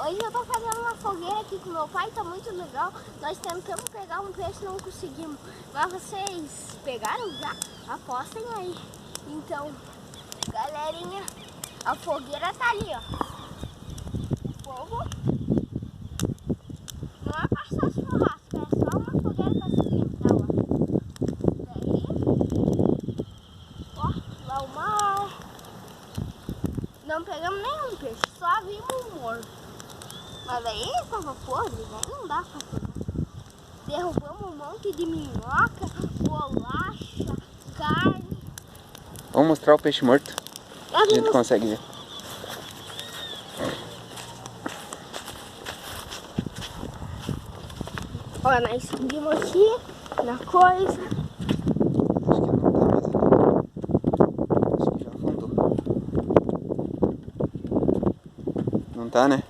Hoje eu tô fazendo uma fogueira aqui com meu pai, tá muito legal. Nós tentamos pegar um peixe, não conseguimos. Mas vocês pegaram já? Apostem aí. Então, galerinha, a fogueira tá ali, ó. Fogo. Não é pra só churrasco, é só uma fogueira pra se esquentar, ó. Daí, ó, lá o mar. Não pegamos nenhum peixe, só vimos um morto. Mas aí tava podre, né? Não dá pra pegar. Derrubamos um monte de minhoca, bolacha, carne. Vamos mostrar o peixe morto. A gente consegue ver. Ó, nós subimos aqui na coisa. Acho que não tá mais ali. Acho que já afundou. Não tá, né?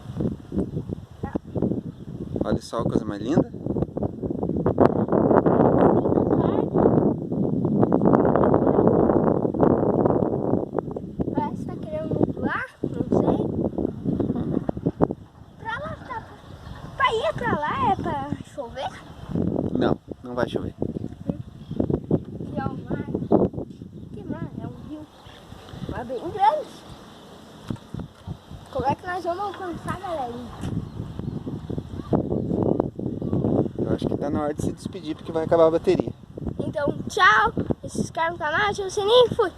Olha só a coisa mais linda. Parece que tá querendo voar, não sei. Pra lá tá. Pra ir pra lá é pra chover? Não, não vai chover. E é um mar. Que mar? É um rio. Mas bem grande. Como é que nós vamos alcançar, galerinha? Eu acho que tá na hora de se despedir porque vai acabar a bateria. Então, tchau. Se inscreve no canal, ativa o sininho e fui.